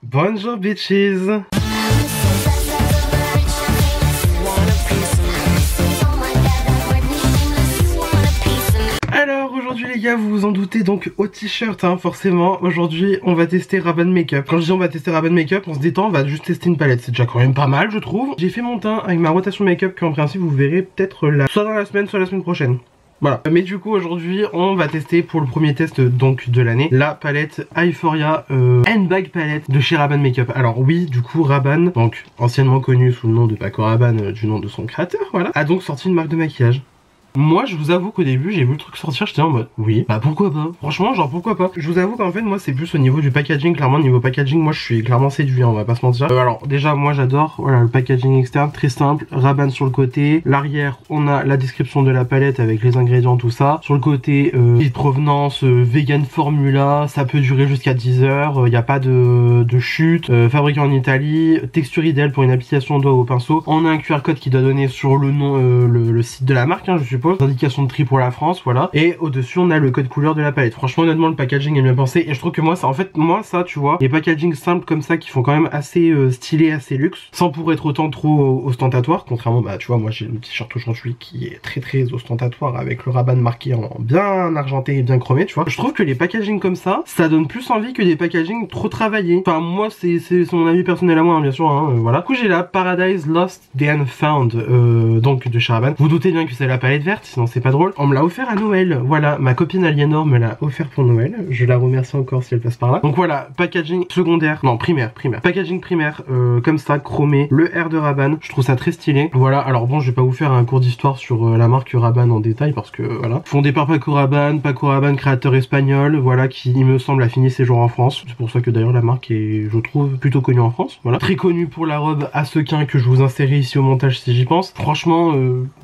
Bonjour bitches. Alors aujourd'hui les gars, vous vous en doutez, donc au t-shirt hein, forcément. Aujourd'hui on va tester Rabanne Makeup. Quand je dis on va tester Rabanne Makeup, on se détend, on va juste tester une palette. C'est déjà quand même pas mal je trouve. J'ai fait mon teint avec ma rotation make-up qu'en principe vous verrez peut-être là, soit dans la semaine, soit la semaine prochaine. Voilà, mais du coup aujourd'hui on va tester pour le premier test donc de l'année la palette Euphoria Handbag Palette de chez Rabanne Makeup. Alors oui, du coup Rabanne, donc anciennement connu sous le nom de Paco Rabanne, du nom de son créateur, voilà, a donc sorti une marque de maquillage. Moi je vous avoue qu'au début j'ai vu le truc sortir, j'étais en mode oui, bah pourquoi pas, franchement genre pourquoi pas. Je vous avoue qu'en fait moi c'est plus au niveau du packaging, clairement niveau packaging moi je suis clairement séduit, on va pas se mentir. Alors déjà moi j'adore, voilà le packaging externe très simple, Rabanne sur le côté, l'arrière on a la description de la palette avec les ingrédients tout ça, sur le côté de provenance, vegan formula, ça peut durer jusqu'à 10 heures, y a pas de chute, fabriqué en Italie, texture idéale pour une application doigt au pinceau, on a un QR code qui doit donner sur le nom, le site de la marque hein, je suppose. Indication de tri pour la France, voilà. Et au-dessus, on a le code couleur de la palette. Franchement, honnêtement, le packaging est bien pensé. Et je trouve que moi, ça, en fait, moi, ça, tu vois, les packagings simples comme ça qui font quand même assez stylé, assez luxe, sans pour être autant trop ostentatoire. Contrairement, bah, tu vois, moi, j'ai le t-shirt aujourd'hui qui est très ostentatoire avec le Rabanne marqué en bien argenté et bien chromé, tu vois. Je trouve que les packagings comme ça donne plus envie que des packagings trop travaillés. Enfin, moi, c'est mon avis personnel à moi, hein, bien sûr, hein, voilà. Du coup, j'ai la Paradise Lost then Found, donc de chez Rabanne. Vous doutez bien que c'est la palette verte, sinon c'est pas drôle. On me l'a offert à Noël, voilà, ma copine Aliénor me l'a offert pour Noël, je la remercie encore si elle passe par là. Donc voilà, packaging secondaire, non primaire, packaging primaire, comme ça, chromé, le R de Rabanne, je trouve ça très stylé. Voilà, alors bon je vais pas vous faire un cours d'histoire sur la marque Rabanne en détail parce que voilà, fondé par Paco Rabanne, créateur espagnol, voilà, qui il me semble a fini ses jours en France, c'est pour ça que d'ailleurs la marque est, je trouve, plutôt connue en France, voilà. Très connu pour la robe à sequin que je vous insérais ici au montage si j'y pense. Franchement,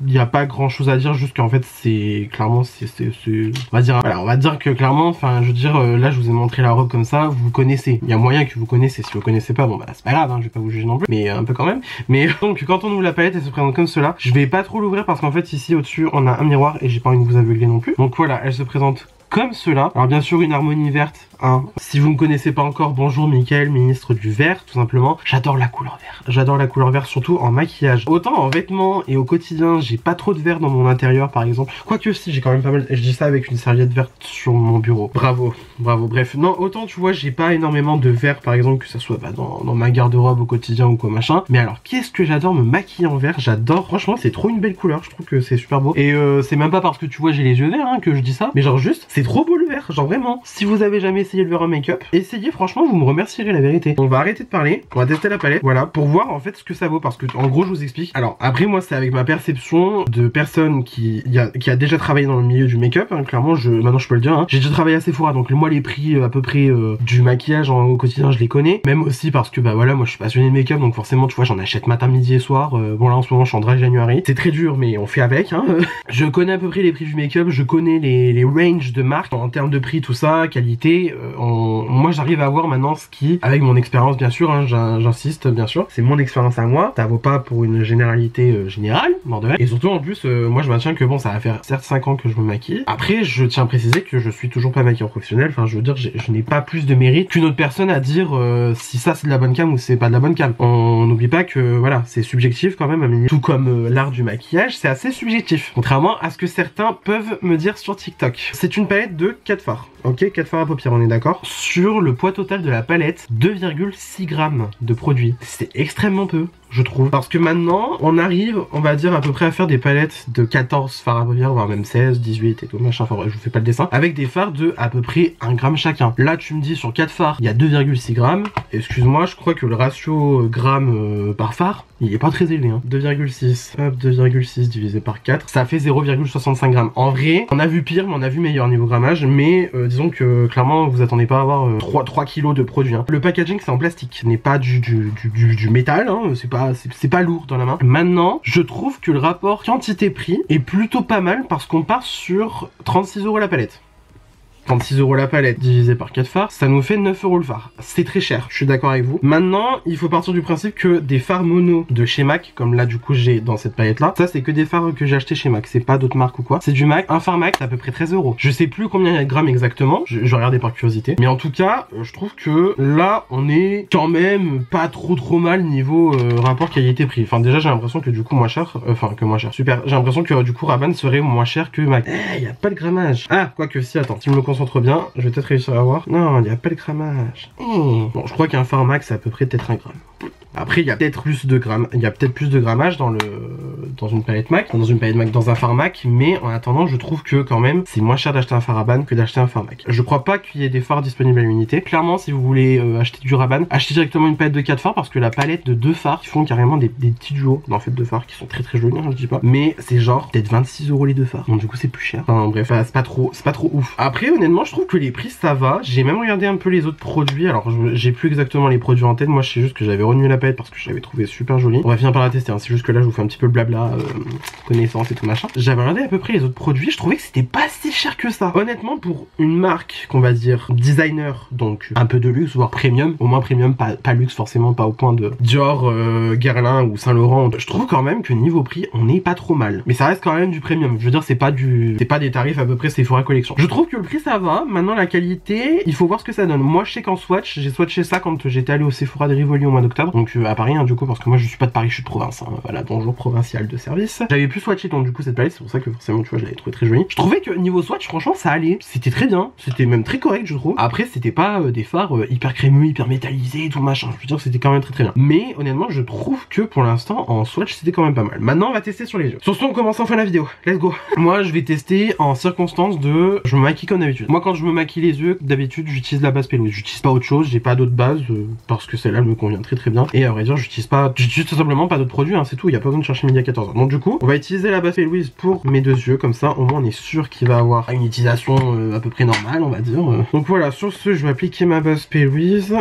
il y a pas grand chose à dire, juste qu'en fait c'est clairement on va dire, voilà, on va dire que clairement, enfin je veux dire, là je vous ai montré la robe comme ça, vous connaissez, il y a moyen que vous connaissez, si vous connaissez pas bon bah c'est pas grave hein, je vais pas vous juger non plus, mais un peu quand même. Mais donc quand on ouvre la palette elle se présente comme cela, je vais pas trop l'ouvrir parce qu'en fait ici au dessus on a un miroir et j'ai pas envie de vous aveugler non plus, donc voilà elle se présente comme cela. Alors bien sûr une harmonie verte, hein. Si vous me connaissez pas encore, bonjour Mickaël, ministre du vert tout simplement. J'adore la couleur vert, j'adore la couleur vert surtout en maquillage. Autant en vêtements et au quotidien j'ai pas trop de vert dans mon intérieur par exemple. Quoique si j'ai quand même pas mal, je dis ça avec une serviette verte sur mon bureau. Bravo, bref. Non autant tu vois j'ai pas énormément de vert par exemple que ça soit bah, dans ma garde-robe au quotidien ou quoi machin. Mais alors qu'est-ce que j'adore me maquiller en vert, j'adore, franchement c'est trop une belle couleur, je trouve que c'est super beau. Et c'est même pas parce que tu vois j'ai les yeux verts hein, que je dis ça, mais genre juste c'est trop beau le vert, genre vraiment. Si vous avez jamais essayé le vert en make-up, essayez, franchement vous me remercierez la vérité. On va arrêter de parler, on va tester la palette, voilà, pour voir en fait ce que ça vaut, parce que en gros je vous explique. Alors après moi c'est avec ma perception de personne qui a déjà travaillé dans le milieu du make-up, hein, clairement maintenant je peux le dire, hein. J'ai déjà travaillé à Sephora, donc moi les prix à peu près du maquillage au quotidien je les connais, même aussi parce que bah voilà moi je suis passionné de make-up, donc forcément tu vois j'en achète matin, midi et soir. Bon là en ce moment je suis en dry January, c'est très dur mais on fait avec, hein. Je connais à peu près les prix du make-up, je connais les ranges de marques en termes de prix, tout ça, qualité. Moi j'arrive à voir maintenant ce qui, avec mon expérience bien sûr, hein, j'insiste bien sûr, c'est mon expérience à moi, ça vaut pas pour une généralité générale, mort de rêve. Et surtout en plus, moi je maintiens que bon ça va faire certes 5 ans que je me maquille. Après je tiens à préciser que je suis toujours pas maquilleur professionnel, enfin je veux dire je n'ai pas plus de mérite qu'une autre personne à dire si ça c'est de la bonne cam ou c'est pas de la bonne cam. On n'oublie pas que voilà, c'est subjectif quand même, tout comme l'art du maquillage, c'est assez subjectif. Contrairement à ce que certains peuvent me dire sur TikTok. C'est une palette de 4 fards. Ok, 4 fards à paupières, on est d'accord. Sur le poids total de la palette, 2,6 grammes de produit. C'est extrêmement peu, je trouve. Parce que maintenant, on arrive, on va dire, à peu près à faire des palettes de 14 fards à paupières, voire même 16, 18 et tout, machin, enfin bref, je vous fais pas le dessin. Avec des fards de à peu près 1 gramme chacun. Là, tu me dis, sur 4 fards, il y a 2,6 grammes. Excuse-moi, je crois que le ratio gramme par phare, il est pas très élevé, hein. 2,6, hop, 2,6 divisé par 4, ça fait 0,65 grammes. En vrai, on a vu pire, mais on a vu meilleur niveau grammage, mais disons que clairement, vous attendez pas à avoir 3 kilos de produit, hein. Le packaging, c'est en plastique, ce n'est pas du métal, hein. C'est pas lourd dans la main. Maintenant, je trouve que le rapport quantité-prix est plutôt pas mal parce qu'on part sur 36 € la palette. 36 € la palette divisé par 4 fards, ça nous fait 9 € le phare. C'est très cher, je suis d'accord avec vous. Maintenant, il faut partir du principe que des fards mono de chez MAC, comme là du coup j'ai dans cette palette là, ça c'est que des fards que j'ai acheté chez MAC, c'est pas d'autres marques ou quoi. C'est du MAC, un phare MAC c'est à peu près 13 €. Je sais plus combien il y a de grammes exactement, je regardais par curiosité. Mais en tout cas, je trouve que là on est quand même pas trop mal niveau rapport qualité-prix. Enfin déjà j'ai l'impression que du coup moins cher, super. J'ai l'impression que du coup Rabanne serait moins cher que MAC. Il y a pas de grammage. Ah, quoique si, attends, si je me concentre bien, je vais peut-être réussir à voir. Non, il n'y a pas de grammage. Bon, je crois qu'un phare MAC c'est à peu près peut-être 1 gramme. Après, il y a peut-être plus de grammage dans une palette MAC, dans un phare MAC, mais en attendant, je trouve que quand même, c'est moins cher d'acheter un phare Rabanne que d'acheter un phare MAC. Je crois pas qu'il y ait des phares disponibles à l'unité. Clairement, si vous voulez acheter du Rabanne, achetez directement une palette de 4 phares parce que la palette de 2 phares, ils font carrément des petits duos, en fait, de phares qui sont très jolis, hein, je dis pas. Mais c'est genre peut-être 26 € les 2 phares. Donc du coup, c'est plus cher. Enfin bref, c'est pas trop ouf. Après, honnêtement, je trouve que les prix ça va. J'ai même regardé un peu les autres produits. Alors, j'ai plus exactement les produits en tête. Moi, je sais juste que j'avais renoué la palette parce que je l'avais trouvé super jolie. On va finir par la tester, hein. C'est juste que là je vous fais un petit peu le blabla connaissance et tout machin. J'avais regardé à peu près les autres produits, je trouvais que c'était pas si cher que ça. Honnêtement, pour une marque qu'on va dire designer, donc un peu de luxe, voire premium, au moins premium, pas luxe forcément, pas au point de Dior, Guerlain ou Saint Laurent, je trouve quand même que niveau prix on est pas trop mal. Mais ça reste quand même du premium, je veux dire c'est pas des tarifs à peu près Sephora Collection. Je trouve que le prix ça va, maintenant la qualité, il faut voir ce que ça donne. Moi je sais qu'en swatch, j'ai swatché ça quand j'étais allé au Sephora de Rivoli au mois d'octobre, donc à Paris hein, du coup, parce que moi je suis pas de Paris, je suis de province, hein. Voilà, bonjour provincial de service. J'avais plus swatché donc du coup cette palette, c'est pour ça que forcément tu vois je l'avais trouvé très jolie. Je trouvais que niveau swatch franchement ça allait, c'était très bien, c'était même très correct je trouve. Après c'était pas des fards hyper crémeux, hyper métallisés, tout machin, je veux dire que c'était quand même très bien. Mais honnêtement je trouve que pour l'instant en swatch c'était quand même pas mal. Maintenant on va tester sur les yeux. Sur ce on commence enfin la vidéo, let's go. Moi je vais tester en circonstance de, je me maquille comme d'habitude. Moi quand je me maquille les yeux, d'habitude j'utilise la base P. Louise, j'utilise pas autre chose, j'ai pas d'autre base parce que celle-là me convient très bien. Et à vrai dire j'utilise tout simplement pas d'autres produits, hein, c'est tout, il n'y a pas besoin de chercher midi à 14h. Donc du coup, on va utiliser la base P. Louise pour mes deux yeux, comme ça au moins on est sûr qu'il va avoir une utilisation à peu près normale, on va dire. Donc voilà, sur ce, je vais appliquer ma base P. Louise.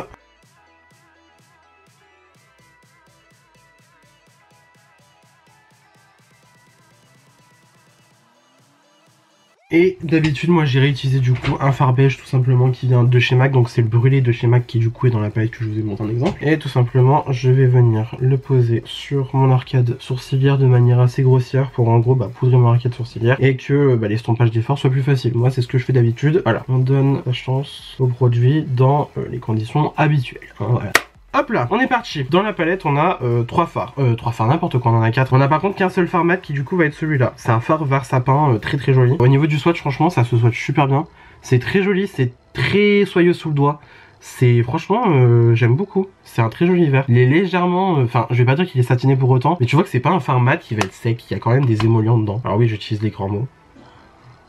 Et d'habitude moi j'ai réutilisé du coup un fard beige tout simplement qui vient de chez MAC, donc c'est le brûlé de chez MAC qui du coup est dans la palette que je vous ai montré en exemple. Et tout simplement je vais venir le poser sur mon arcade sourcilière de manière assez grossière pour en gros poudrer mon arcade sourcilière et que l'estompage des fards soit plus facile. Moi c'est ce que je fais d'habitude. Voilà, on donne la chance au produit dans les conditions habituelles, hein, voilà. Hop là, on est parti. Dans la palette, on a 3 fards. 3 fards, n'importe quoi, on en a 4. On a par contre qu'un seul phare mat qui du coup va être celui-là. C'est un phare vert sapin très joli. Au niveau du swatch, franchement, ça se swatch super bien. C'est très joli, c'est très soyeux sous le doigt. C'est franchement, j'aime beaucoup. C'est un très joli vert. Il est légèrement, enfin, je vais pas dire qu'il est satiné pour autant, mais tu vois que c'est pas un phare mat qui va être sec. Il y a quand même des émollients dedans. Alors oui, j'utilise les grands mots.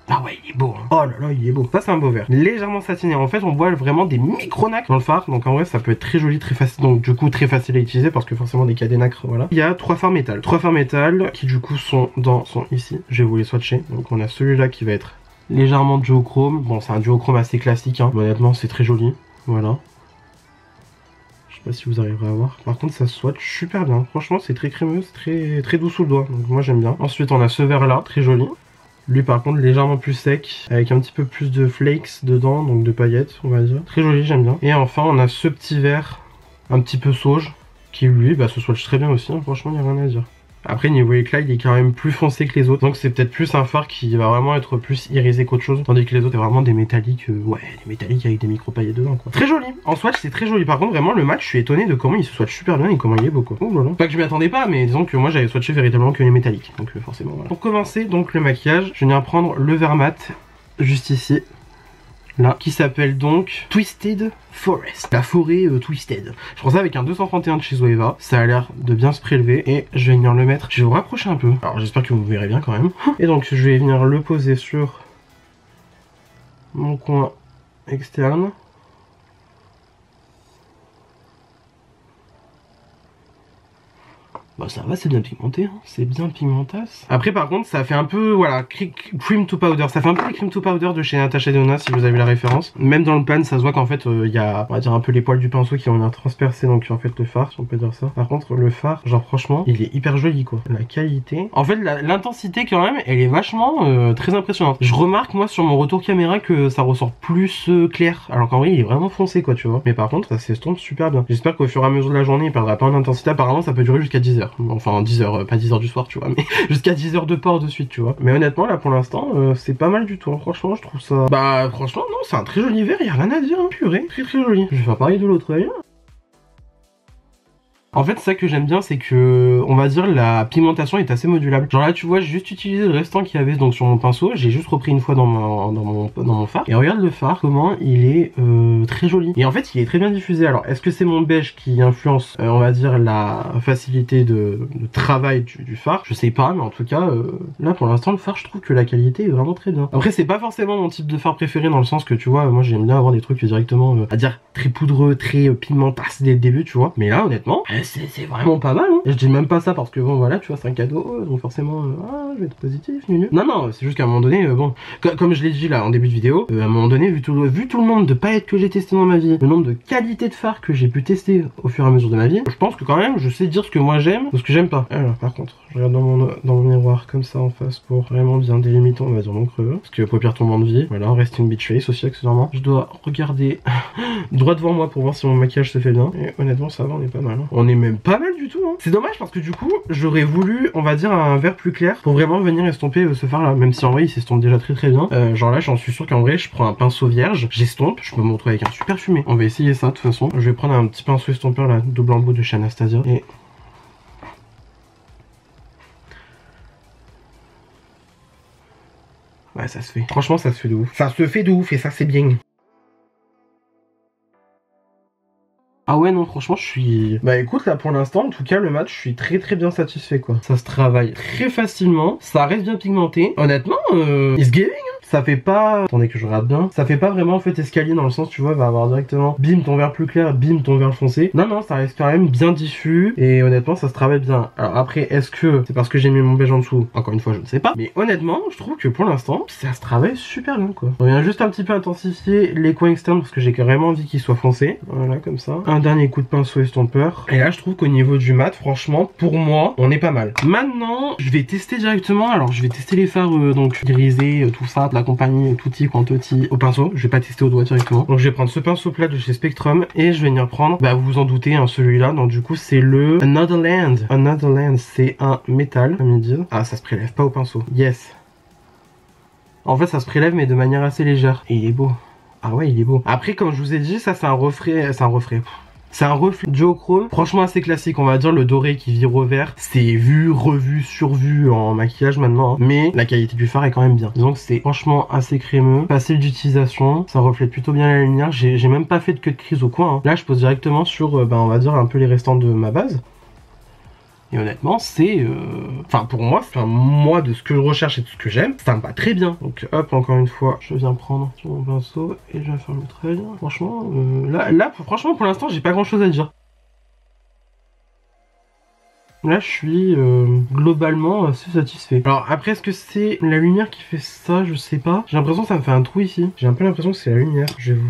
Ah ouais, il est beau, hein. Oh là là, il est beau. Ça, c'est un beau vert. Légèrement satiné. En fait, on voit vraiment des micro-nacres dans le phare. Donc, en vrai, ça peut être très joli, très facile. Donc, du coup, très facile à utiliser parce que forcément, dès qu'il y a des nacres, voilà. Il y a 3 fards métal. 3 fards métal qui, du coup, sont ici. Je vais vous les swatcher. Donc, on a celui-là qui va être légèrement duochrome. Bon, c'est un duochrome assez classique, hein. Mais honnêtement, c'est très joli. Voilà. Je sais pas si vous arriverez à voir. Par contre, ça swatch super bien. Franchement, c'est très crémeux, c'est très doux sous le doigt. Donc, moi, j'aime bien. Ensuite, on a ce vert-là, très joli. Lui par contre légèrement plus sec, avec un petit peu plus de flakes dedans, donc de paillettes on va dire. Très joli, j'aime bien. Et enfin on a ce petit vert un petit peu sauge, qui lui se swatch très bien aussi, hein. Franchement il n'y a rien à dire. Après niveau éclat il est quand même plus foncé que les autres, donc c'est peut-être plus un phare qui va vraiment être plus irisé qu'autre chose, tandis que les autres c'est vraiment des métalliques, ouais des métalliques avec des micro paillettes dedans quoi. Très joli, en swatch c'est très joli, par contre vraiment le match je suis étonné de comment il se swatch super bien et comment il est beau quoi. Oh là là. Pas que je m'y attendais pas, mais disons que moi j'avais swatché véritablement que les métalliques, donc forcément voilà. Pour commencer donc le maquillage, je vais venir prendre le vert mat, juste ici. Là, qui s'appelle donc Twisted Forest, la forêt Twisted. Je prends ça avec un 231 de chez Zoeva, ça a l'air de bien se prélever et je vais venir le mettre, je vais vous rapprocher un peu, alors j'espère que vous verrez bien quand même. Et donc je vais venir le poser sur mon coin externe. Bah ça va, c'est bien pigmenté, hein. C'est bien pigmentasse. Après par contre ça fait un peu, voilà, cream to powder. Ça fait un peu les cream to powder de chez Natasha Denona si vous avez la référence. Même dans le pan ça se voit qu'en fait il y a, on va dire un peu les poils du pinceau qui ont bien transpercé, donc en fait le fard, si on peut dire ça. Par contre le fard, genre franchement, il est hyper joli quoi. La qualité. En fait l'intensité quand même, elle est vachement très impressionnante. Je remarque moi sur mon retour caméra que ça ressort plus clair. Alors qu'en vrai il est vraiment foncé quoi tu vois. Mais par contre ça s'estompe super bien. J'espère qu'au fur et à mesure de la journée il perdra pas en intensité. Apparemment ça peut durer jusqu'à 10 heures. Enfin 10 heures, pas 10 heures du soir tu vois, mais jusqu'à 10 heures de port de suite tu vois. Mais honnêtement là pour l'instant c'est pas mal du tout, hein. Franchement je trouve ça... Bah franchement non, c'est un très joli verre, y a rien à dire, hein. Purée, très très joli. Je vais faire pareil de l'autre œil. En fait, ça que j'aime bien, c'est que, on va dire, la pigmentation est assez modulable. Genre là, tu vois, j'ai juste utilisé le restant qu'il y avait donc sur mon pinceau. J'ai juste repris une fois dans mon fard. Et regarde le fard, comment il est très joli. Et en fait, il est très bien diffusé. Alors, est-ce que c'est mon beige qui influence, on va dire, la facilité de travail du fard? Je sais pas, mais en tout cas, là, pour l'instant, le fard, je trouve que la qualité est vraiment très bien. Après, c'est pas forcément mon type de fard préféré dans le sens que, tu vois, moi, j'aime bien avoir des trucs directement, à dire, très poudreux, très pigmentasse dès le début, tu vois. Mais là, honnêtement, c'est vraiment pas mal, hein. Et je dis même pas ça parce que bon voilà tu vois c'est un cadeau donc forcément je vais être positif nul. Non c'est juste qu'à un moment donné bon comme je l'ai dit là en début de vidéo à un moment donné vu tout le nombre de palettes que j'ai testé dans ma vie, le nombre de qualités de fard que j'ai pu tester au fur et à mesure de ma vie, je pense que quand même je sais dire ce que moi j'aime ou ce que j'aime pas. Alors par contre je regarde dans mon miroir comme ça en face pour vraiment bien délimiter on va dire mon creux parce que paupières tombant de vie, voilà resting beach face aussi accessoirement. Je dois regarder droit devant moi pour voir si mon maquillage se fait bien et honnêtement ça va, on est pas mal, hein. On est même pas mal du tout, hein. C'est dommage parce que du coup j'aurais voulu on va dire un vert plus clair pour vraiment venir estomper ce fard là, même si en vrai il s'estompe déjà très très bien. Genre là j'en suis sûr qu'en vrai je prends un pinceau vierge, j'estompe, je peux me retrouver avec un super fumé. On va essayer ça de toute façon. Je vais prendre un petit pinceau estompeur là, double embout de chez Anastasia et... Ouais ça se fait, franchement ça se fait de ouf. Ça se fait de ouf et ça c'est bien. Ah ouais non franchement je suis... Bah écoute là pour l'instant en tout cas le match je suis très très bien satisfait quoi. Ça se travaille très facilement, ça reste bien pigmenté. Honnêtement it's giving hein. Ça fait pas... Attendez que je regarde bien. Ça fait pas vraiment en fait escalier dans le sens tu vois va avoir directement bim ton vert plus clair, bim ton vert foncé. Non ça reste quand même bien diffus et honnêtement ça se travaille bien. Alors après est-ce que c'est parce que j'ai mis mon beige en dessous? Encore une fois je ne sais pas. Mais honnêtement je trouve que pour l'instant ça se travaille super bien quoi. On vient juste un petit peu intensifier les coins externes parce que j'ai carrément envie qu'ils soient foncés. Voilà comme ça. Un dernier coup de pinceau estompeur. Et là je trouve qu'au niveau du mat franchement pour moi on est pas mal. Maintenant je vais tester directement. Alors je vais tester les fards donc grisés tout ça de la compagnie tutti quantotti au pinceau. Je vais pas tester au doigt directement. Donc je vais prendre ce pinceau plat de chez Spectrum et je vais venir prendre, bah vous vous en doutez hein, celui-là. Donc du coup c'est le Another Land. Another Land c'est un métal comme ils disent. Ah ça se prélève pas au pinceau. Yes. En fait ça se prélève mais de manière assez légère. Et il est beau. Ah ouais il est beau. Après comme je vous ai dit ça c'est un reflet. C'est un reflet duochrome, franchement assez classique, on va dire le doré qui vire au vert. C'est vu, revu, survu en maquillage maintenant, hein. Mais la qualité du fard est quand même bien. Disons que c'est franchement assez crémeux, facile d'utilisation, ça reflète plutôt bien la lumière. J'ai même pas fait de cut crease au coin, hein. Là je pose directement sur, on va dire un peu les restants de ma base. Et honnêtement, c'est... Enfin, pour moi, moi, de ce que je recherche et de ce que j'aime, ça me va très bien. Donc, hop, encore une fois, je viens prendre sur mon pinceau et je vais faire le trait. Franchement, franchement, pour l'instant, j'ai pas grand-chose à dire. Là, je suis globalement assez satisfait. Alors, après, est-ce que c'est la lumière qui fait ça? Je sais pas. J'ai l'impression que ça me fait un trou ici. J'ai un peu l'impression que c'est la lumière.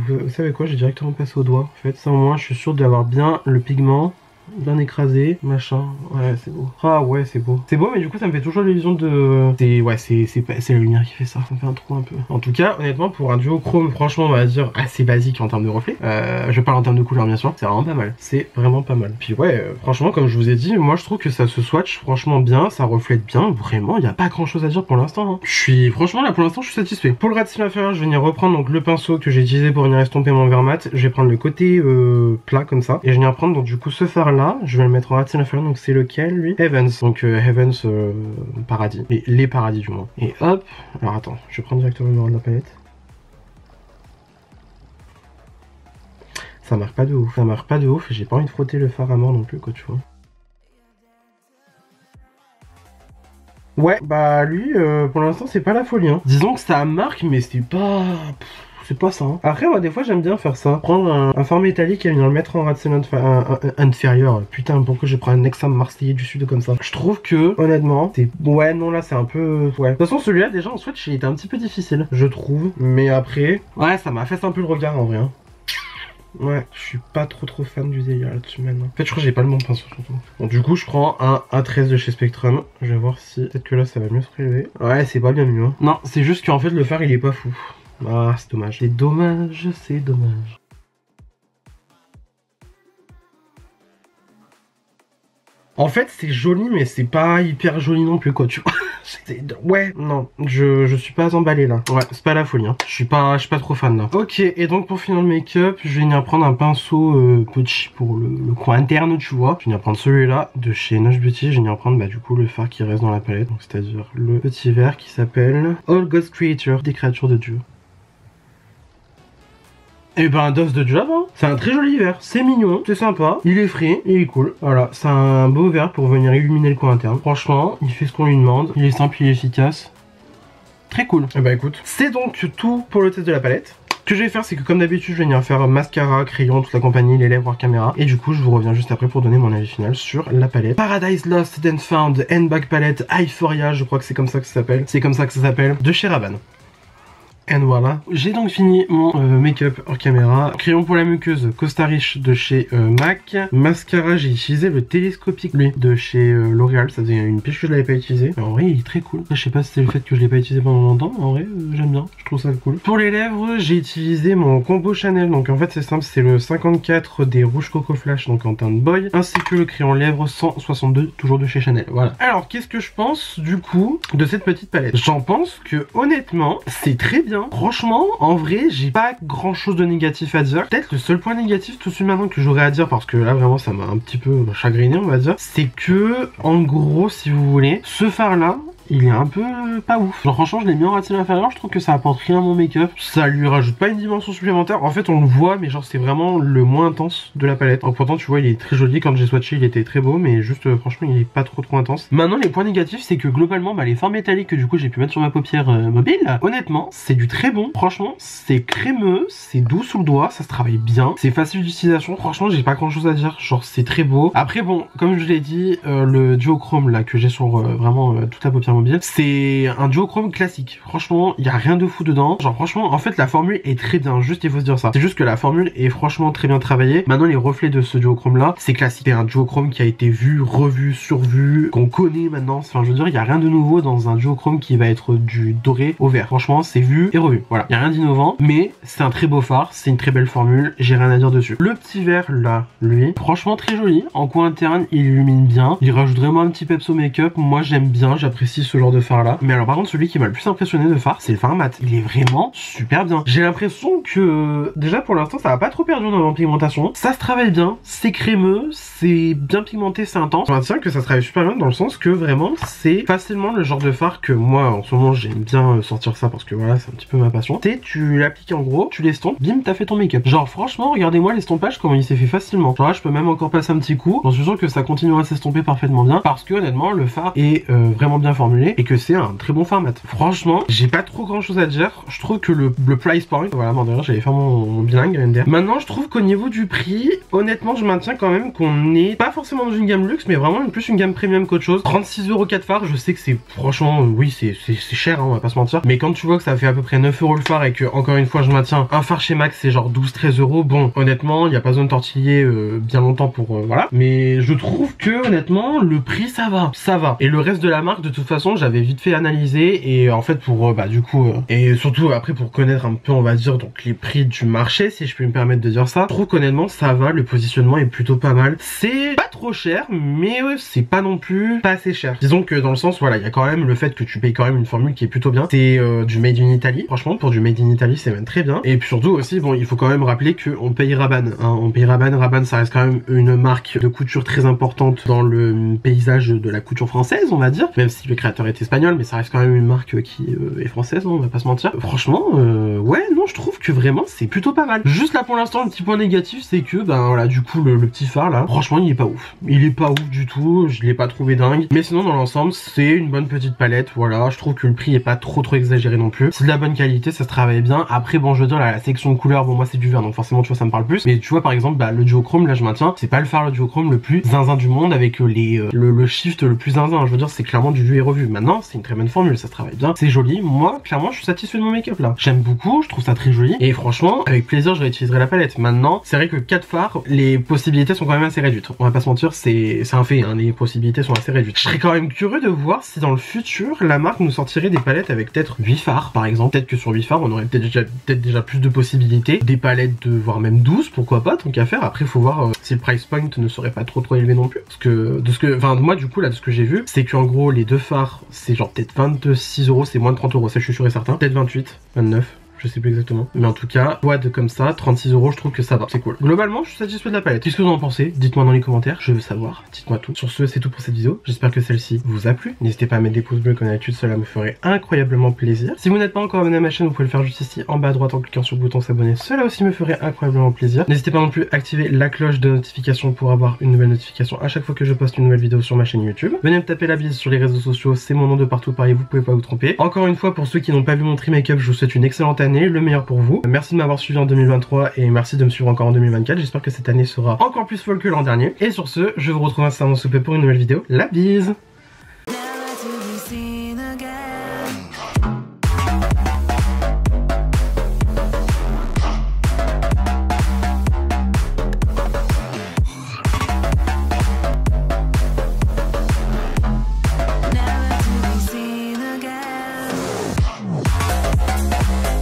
Vous savez quoi? J'ai directement passé au doigt. En fait, ça, au moins, je suis sûr d'avoir bien le pigment. Bien écrasé, machin, ouais c'est beau. Ah ouais c'est beau. C'est beau mais du coup ça me fait toujours l'illusion de... C'est la lumière qui fait ça, ça me fait un trou un peu. En tout cas honnêtement pour un duochrome franchement on va dire assez basique en termes de reflet. Je parle en termes de couleur bien sûr, c'est vraiment pas mal. C'est vraiment pas mal. Puis ouais franchement comme je vous ai dit, moi je trouve que ça se swatch franchement bien, ça reflète bien, vraiment il n'y a pas grand chose à dire pour l'instant. Hein. Je suis franchement là pour l'instant je suis satisfait. Pour le ras de cils inférieur je vais venir reprendre donc le pinceau que j'ai utilisé pour venir estomper mon verre mat. Je vais prendre le côté plat comme ça et je vais venir prendre donc du coup ce fard là, je vais le mettre en ras de cils inférieur, donc c'est lequel lui? Heavens, donc Heavens paradis, et les paradis du moins. Et hop, alors attends, je vais prendre directement le numéro de la palette. Ça marque pas de ouf, ça marque pas de ouf, j'ai pas envie de frotter le fard à mort non plus quoi tu vois. Ouais, bah lui pour l'instant c'est pas la folie hein. Disons que ça marque mais c'est pas c'est pas ça. Hein. Après, moi, des fois, j'aime bien faire ça. Prendre un fard métallique et venir le mettre en ratio inférieur. Putain, pourquoi je prends un Nexam Marseillais du Sud comme ça? Je trouve que, honnêtement, c'est... Ouais, non, là, c'est un peu... Ouais. De toute façon, celui-là, déjà, en swatch, il était un petit peu difficile, je trouve. Mais après... Ouais, ça m'a fait un peu le regard, en vrai. Hein. Ouais, je suis pas trop fan du délire là-dessus maintenant. En fait, je crois que j'ai pas le bon pinceau surtout. Bon, du coup, je prends un A13 de chez Spectrum. Je vais voir si... Peut-être que là, ça va mieux se prélever. Ouais, c'est pas bien mieux. Hein. Non, c'est juste qu'en fait, le fard, il est pas fou. Ah, c'est dommage. C'est dommage, c'est dommage. En fait, c'est joli, mais c'est pas hyper joli non plus, quoi, tu vois. Ouais, non, je suis pas emballé là. Ouais, c'est pas la folie, hein. Je suis pas trop fan là. Ok, et donc pour finir le make-up, je vais venir prendre un pinceau petit pour le coin interne, tu vois. Je vais venir prendre celui-là de chez Nosh Beauty. Je vais venir prendre, bah, du coup, le fard qui reste dans la palette. Donc, c'est-à-dire le petit vert qui s'appelle All God's Creatures, des créatures de Dieu. Et ben, Dos de Job, hein. C'est un très joli vert, c'est mignon, c'est sympa, il est frais, il est cool. Voilà, c'est un beau vert pour venir illuminer le coin interne. Franchement, il fait ce qu'on lui demande, il est simple, il est efficace. Très cool. Et bah écoute, c'est donc tout pour le test de la palette. Ce que je vais faire, c'est que comme d'habitude, je vais venir faire mascara, crayon, toute la compagnie, les lèvres hors caméra. Et du coup, je vous reviens juste après pour donner mon avis final sur la palette. Paradise Lost and Found Handbag Palette Euphoria, je crois que c'est comme ça que ça s'appelle. C'est comme ça que ça s'appelle, de chez Rabanne. Et voilà, j'ai donc fini mon make-up hors caméra. Crayon pour la muqueuse Costa Riche de chez MAC. Mascara, j'ai utilisé le télescopique lui de chez L'Oréal. Ça faisait une pige que je l'avais pas utilisé. Mais en vrai, il est très cool. Je sais pas si c'est le fait que je l'ai pas utilisé pendant longtemps. Mais en vrai, j'aime bien. Je trouve ça cool. Pour les lèvres, j'ai utilisé mon combo Chanel. Donc en fait, c'est simple, c'est le 54 des rouges Coco Flash, donc en teinte boy, ainsi que le crayon lèvres 162, toujours de chez Chanel. Voilà. Alors, qu'est-ce que je pense du coup de cette petite palette? J'en pense que honnêtement, c'est très bien. Franchement, en vrai, j'ai pas grand chose de négatif à dire. Peut-être le seul point négatif tout de suite maintenant que j'aurais à dire, parce que là vraiment ça m'a un petit peu chagriné on va dire, c'est que en gros si vous voulez, ce fard là, il est un peu pas ouf. Genre franchement je l'ai mis en ratio inférieur, je trouve que ça apporte rien à mon make-up. Ça lui rajoute pas une dimension supplémentaire. En fait on le voit mais genre c'est vraiment le moins intense de la palette. Alors, pourtant tu vois il est très joli, quand j'ai swatché il était très beau, mais juste franchement il est pas trop intense. Maintenant les points négatifs c'est que globalement bah, les fards métalliques que du coup j'ai pu mettre sur ma paupière mobile, honnêtement c'est du très bon. Franchement c'est crémeux, c'est doux sous le doigt, ça se travaille bien, c'est facile d'utilisation. Franchement j'ai pas grand chose à dire, genre c'est très beau. Après bon comme je l'ai dit, le duochrome là que j'ai sur vraiment toute la paupière mobile, c'est un duochrome classique. Franchement, il y a rien de fou dedans. Genre franchement, en fait, la formule est très bien. Juste, il faut se dire ça. C'est juste que la formule est franchement très bien travaillée. Maintenant, les reflets de ce duochrome là, c'est classique. C'est un duochrome qui a été vu, revu, survu, qu'on connaît maintenant. Enfin, je veux dire, il y a rien de nouveau dans un duochrome qui va être du doré au vert. Franchement, c'est vu et revu. Voilà, il y a rien d'innovant, mais c'est un très beau fard. C'est une très belle formule. J'ai rien à dire dessus. Le petit vert là, lui, franchement très joli. En coin interne, il illumine bien. Il rajoute vraiment un petit peps au make-up. Moi, j'aime bien. J'apprécie ce genre de fard là. Mais alors par contre celui qui m'a le plus impressionné de fard, c'est le fard mat. Il est vraiment super bien. J'ai l'impression que déjà pour l'instant ça va pas trop perdu dans la pigmentation. Ça se travaille bien, c'est crémeux, c'est bien pigmenté, c'est intense. On va dire que ça se travaille super bien dans le sens que vraiment c'est facilement le genre de fard que moi en ce moment j'aime bien sortir ça parce que voilà c'est un petit peu ma passion. Tu l'appliques en gros, tu l'estompes, bim t'as fait ton make-up. Genre franchement regardez-moi l'estompage comment il s'est fait facilement. Genre là je peux même encore passer un petit coup. J'en suis sûr que ça continuera à s'estomper parfaitement bien parce que honnêtement le fard est vraiment bien formulé et que c'est un très bon fard mat. Franchement, j'ai pas trop grand chose à dire. Je trouve que le price point, voilà, bon d'ailleurs j'avais fait mon bilingue MDR. Maintenant, je trouve qu'au niveau du prix, honnêtement, je maintiens quand même qu'on n'est pas forcément dans une gamme luxe, mais vraiment plus une gamme premium qu'autre chose. 36 € 4 fards, je sais que c'est franchement, oui, c'est cher, hein, on va pas se mentir. Mais quand tu vois que ça fait à peu près 9 € le fard et que, encore une fois, je maintiens un fard chez Max, c'est genre 12-13 €. Bon, honnêtement, il n'y a pas besoin de tortiller bien longtemps pour, voilà. Mais je trouve que, honnêtement, le prix, ça va. Ça va. Et le reste de la marque, de toute façon, j'avais vite fait analyser et en fait pour bah du coup et surtout après pour connaître un peu on va dire donc les prix du marché si je peux me permettre de dire ça, je trouve qu'honnêtement ça va, le positionnement est plutôt pas mal, c'est pas trop cher mais c'est pas non plus pas assez cher, disons que dans le sens voilà il y a quand même le fait que tu payes quand même une formule qui est plutôt bien, c'est du made in Italy, franchement pour du made in Italy c'est même très bien, et puis surtout aussi bon il faut quand même rappeler que on paye Rabanne, hein, on paye Rabanne ça reste quand même une marque de couture très importante dans le paysage de la couture française on va dire, même si le créateur créateur est espagnol, mais ça reste quand même une marque qui est française, hein, on va pas se mentir. Franchement, ouais, non, je trouve que vraiment c'est plutôt pas mal. Juste là pour l'instant, le petit point négatif, c'est que, ben voilà, du coup, le petit phare là, franchement, il est pas ouf. Il est pas ouf du tout, je l'ai pas trouvé dingue. Mais sinon, dans l'ensemble, c'est une bonne petite palette, voilà. Je trouve que le prix est pas trop exagéré non plus. C'est de la bonne qualité, ça se travaille bien. Après, bon, je veux dire, là, la section de couleurs, bon, moi c'est du vert, donc forcément, tu vois, ça me parle plus. Mais tu vois, par exemple, bah, le duochrome, là, je maintiens, c'est pas le phare le duochrome le plus zinzin du monde avec le shift le plus zinzin. Je veux dire, c'est clairement du vu et revu. Maintenant, c'est une très bonne formule, ça se travaille bien, c'est joli. Moi, clairement, je suis satisfait de mon make-up là. J'aime beaucoup, je trouve ça très joli. Et franchement, avec plaisir, je réutiliserai la palette. Maintenant, c'est vrai que 4 phares, les possibilités sont quand même assez réduites. On va pas se mentir, c'est un fait, hein, les possibilités sont assez réduites. Je serais quand même curieux de voir si dans le futur, la marque nous sortirait des palettes avec peut-être 8 phares, par exemple. Peut-être que sur 8 phares, on aurait peut-être déjà plus de possibilités. Des palettes de, voire même 12, pourquoi pas, tant qu'à faire. Après, faut voir si le price point ne serait pas trop élevé non plus. Parce que, enfin, moi, du coup, là, de ce que j'ai vu, c'est qu'en gros, les 2 phares, c'est genre peut-être 26 euros, c'est moins de 30 euros, ça je suis sûr et certain. Peut-être 28, 29. Je sais plus exactement. Mais en tout cas, boîte comme ça, 36 euros, je trouve que ça va. C'est cool. Globalement, je suis satisfait de la palette. Qu'est-ce que vous en pensez? Dites-moi dans les commentaires. Je veux savoir. Dites-moi tout. Sur ce, c'est tout pour cette vidéo. J'espère que celle-ci vous a plu. N'hésitez pas à mettre des pouces bleus comme d'habitude. Cela me ferait incroyablement plaisir. Si vous n'êtes pas encore abonné à ma chaîne, vous pouvez le faire juste ici en bas à droite en cliquant sur le bouton s'abonner. Cela aussi me ferait incroyablement plaisir. N'hésitez pas non plus à activer la cloche de notification pour avoir une nouvelle notification à chaque fois que je poste une nouvelle vidéo sur ma chaîne YouTube. Venez me taper la bise sur les réseaux sociaux. C'est mon nom de partout pareil. Vous pouvez pas vous tromper. Encore une fois, pour ceux qui n'ont pas vu mon tri make-up, je vous souhaite une excellente année. Le meilleur pour vous. Merci de m'avoir suivi en 2023 et merci de me suivre encore en 2024. J'espère que cette année sera encore plus folle que l'an dernier. Et sur ce, je vous retrouve incessamment sous peu pour une nouvelle vidéo. La bise!